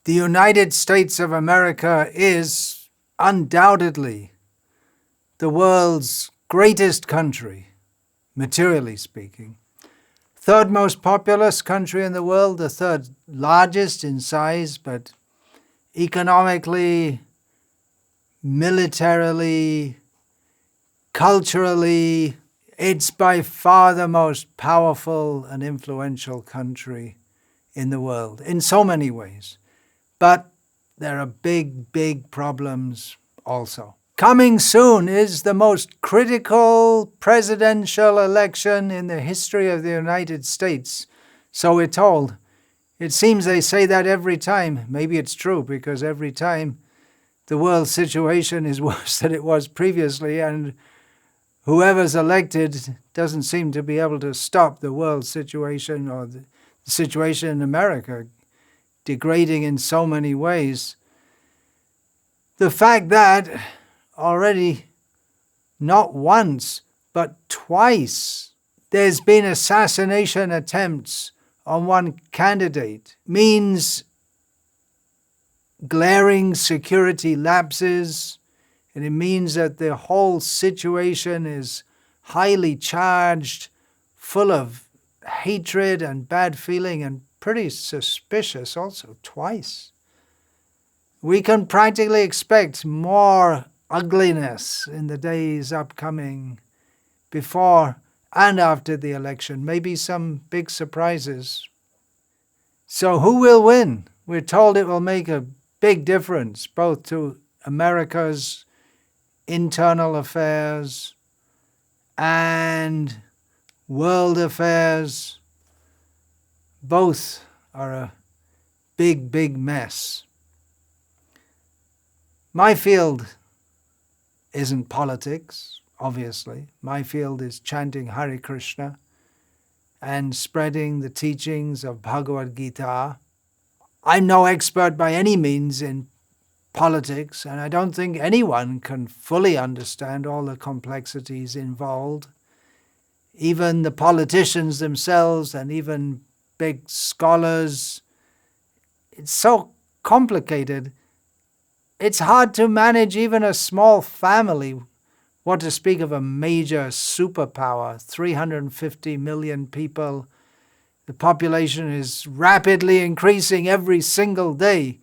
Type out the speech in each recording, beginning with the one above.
The United States of America is undoubtedly the world's greatest country, materially speaking. Third most populous country in the world, the third largest in size, but economically, militarily, culturally, it's by far the most powerful and influential country in the world in so many ways. But there are big, big problems also. Coming soon is the most critical presidential election in the history of the United States, so we're told. It seems they say that every time. Maybe it's true, because every time the world situation is worse than it was previously, and whoever's elected doesn't seem to be able to stop the world situation or the situation in America degrading in so many ways. The fact that already not once, but twice, there's been assassination attempts on one candidate means glaring security lapses, and it means that the whole situation is highly charged, full of hatred and bad feeling, and pretty suspicious also, twice. We can practically expect more ugliness in the days upcoming, before and after the election, maybe some big surprises. So who will win? We're told it will make a big difference, both to America's internal affairs and world affairs. Both are a big, big mess. My field isn't politics, obviously. My field is chanting Hare Krishna and spreading the teachings of Bhagavad Gita. I'm no expert by any means in politics, and I don't think anyone can fully understand all the complexities involved. Even the politicians themselves and even big scholars. It's so complicated. It's hard to manage even a small family, what to speak of a major superpower, 350 million people. The population is rapidly increasing every single day.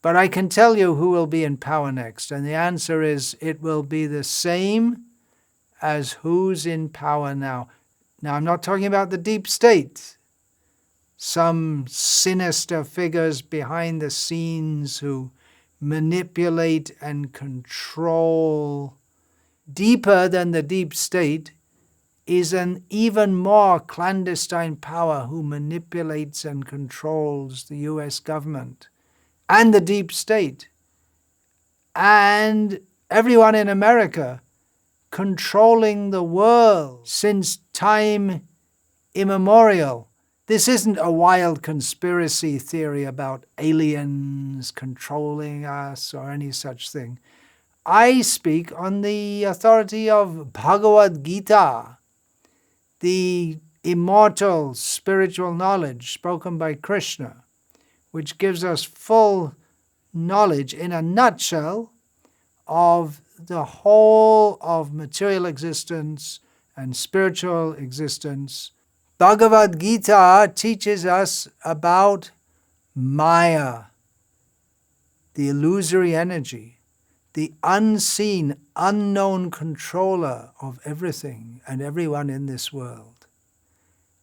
But I can tell you who will be in power next, and the answer is it will be the same as who's in power now. Now, I'm not talking about the deep state, some sinister figures behind the scenes who manipulate and control. Deeper than the deep state is an even more clandestine power who manipulates and controls the US government and the deep state and everyone in America, controlling the world since time immemorial. This isn't a wild conspiracy theory about aliens controlling us or any such thing. I speak on the authority of Bhagavad Gita, the immortal spiritual knowledge spoken by Krishna, which gives us full knowledge in a nutshell of the whole of material existence and spiritual existence. Bhagavad Gita teaches us about Maya, the illusory energy, the unseen, unknown controller of everything and everyone in this world.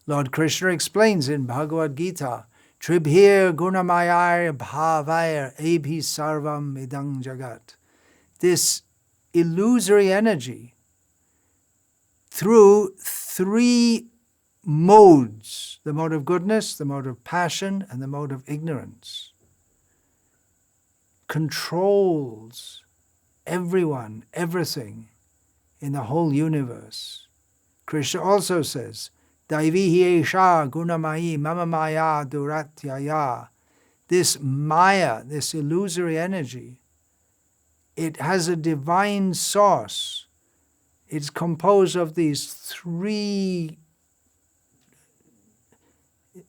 Lord Krishna explains in Bhagavad Gita, Tribhir gunamayar bhavair abhi sarvam idang jagat. This illusory energy, through three modes, the mode of goodness, the mode of passion, and the mode of ignorance, controls everyone, everything in the whole universe. Krishna also says, Daivihi esha gunamayi mama maya duratyaya. This Maya, this illusory energy, it has a divine source. It's composed of these three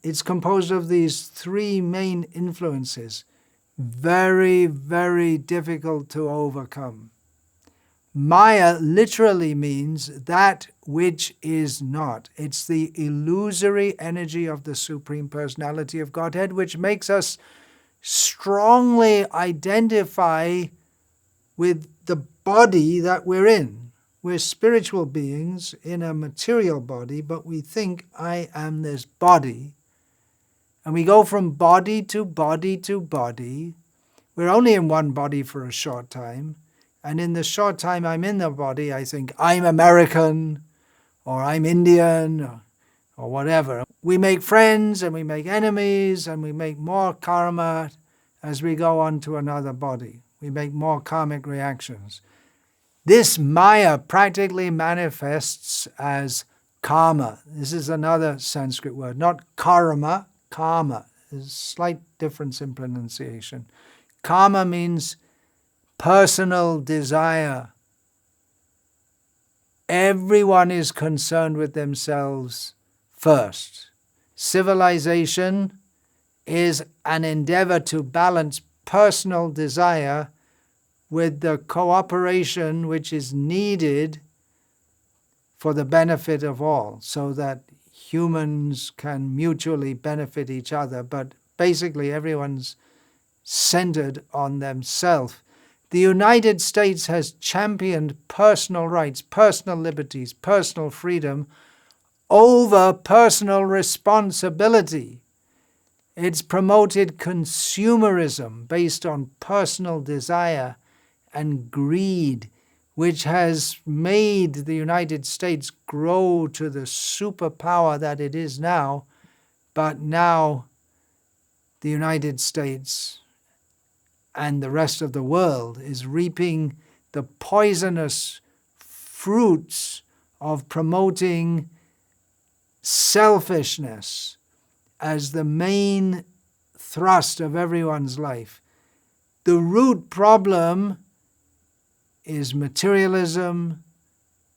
It's composed of these three main influences. Very, very difficult to overcome. Maya literally means that which is not. It's the illusory energy of the Supreme Personality of Godhead, which makes us strongly identify with the body that we're in. We're spiritual beings in a material body, but we think, I am this body. And we go from body to body to body. We're only in one body for a short time. And in the short time I'm in the body, I think, I'm American, or I'm Indian, or whatever. We make friends, and we make enemies, and we make more karma as we go on to another body. We make more karmic reactions. This Maya practically manifests as karma. This is another Sanskrit word, not karma, karma. There's a slight difference in pronunciation. Karma means personal desire. Everyone is concerned with themselves first. Civilization is an endeavor to balance personal desire with the cooperation which is needed for the benefit of all, so that humans can mutually benefit each other, but basically everyone's centered on themselves. The United States has championed personal rights, personal liberties, personal freedom over personal responsibility. It's promoted consumerism based on personal desire and greed, which has made the United States grow to the superpower that it is now. But now the United States and the rest of the world is reaping the poisonous fruits of promoting selfishness as the main thrust of everyone's life. The root problem is materialism,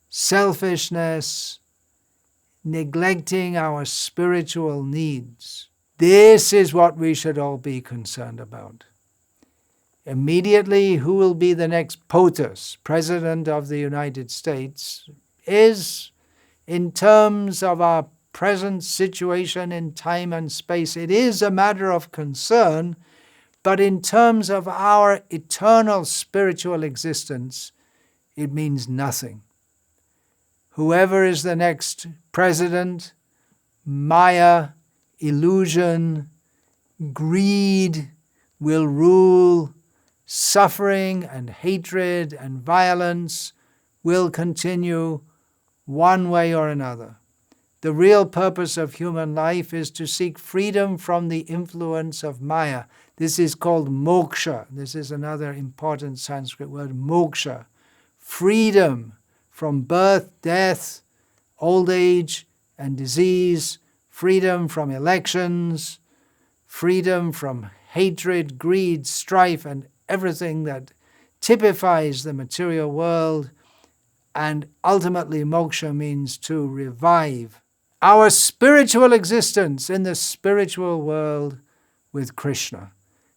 selfishness, neglecting our spiritual needs. This is what we should all be concerned about. Immediately, who will be the next POTUS, President of the United States, is, in terms of our present situation in time and space, it is a matter of concern, but in terms of our eternal spiritual existence, it means nothing. Whoever is the next president, Maya, illusion, greed will rule. Suffering and hatred and violence will continue one way or another. The real purpose of human life is to seek freedom from the influence of Maya. This is called moksha. This is another important Sanskrit word, moksha. Freedom from birth, death, old age and disease, freedom from elections, freedom from hatred, greed, strife, and everything that typifies the material world. And ultimately, moksha means to revive our spiritual existence in the spiritual world with Krishna.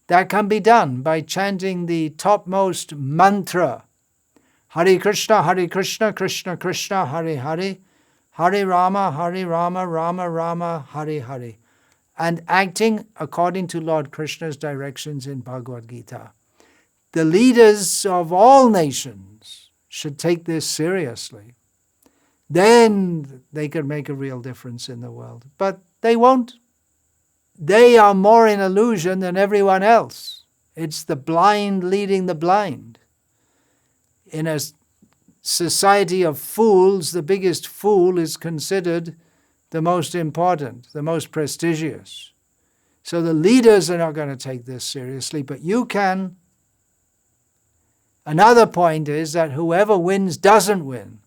That can be done by chanting the topmost mantra, Hare Krishna, Krishna Krishna, Hare Hare, Hare Rama, Rama Rama, Hare Hare, and acting according to Lord Krishna's directions in Bhagavad Gita. The leaders of all nations should take this seriously. Then they could make a real difference in the world. But they won't. They are more in illusion than everyone else. It's the blind leading the blind. In a society of fools, the biggest fool is considered the most important, the most prestigious. So the leaders are not going to take this seriously, but you can. Another point is that whoever wins doesn't win.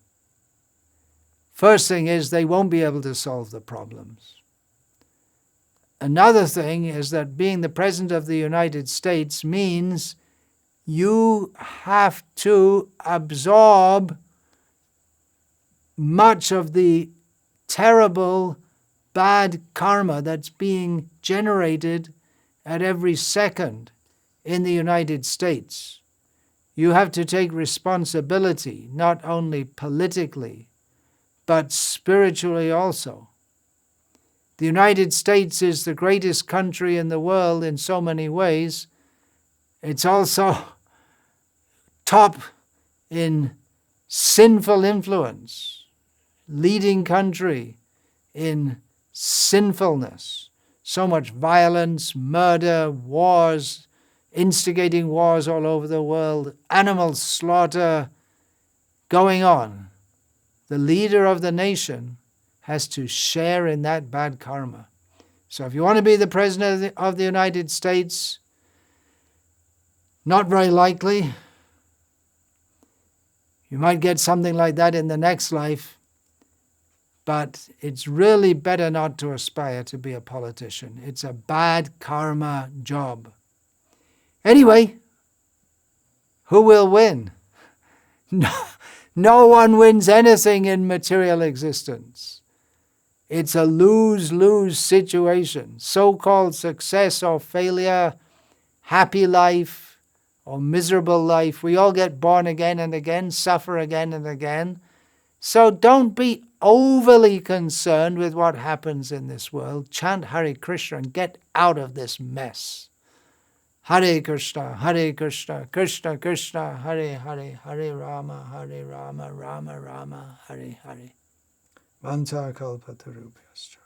First thing is they won't be able to solve the problems. Another thing is that being the President of the United States means you have to absorb much of the terrible bad karma that's being generated at every second in the United States. You have to take responsibility, not only politically, but spiritually also. The United States is the greatest country in the world in so many ways. It's also top in sinful influence, leading country in sinfulness. So much violence, murder, wars, instigating wars all over the world, animal slaughter going on. The leader of the nation has to share in that bad karma. So if you want to be the President of the United States, not very likely. You might get something like that in the next life, but it's really better not to aspire to be a politician. It's a bad karma job. Anyway, who will win? No one wins anything in material existence. It's a lose-lose situation. So-called success or failure, happy life or miserable life. We all get born again and again, suffer again and again. So don't be overly concerned with what happens in this world. Chant Hare Krishna and get out of this mess. Hare Krishna, Krishna Krishna, Hare Hare, Hare Rama, Rama Rama, Hare Hare. Vanta kalpatarubhyascha.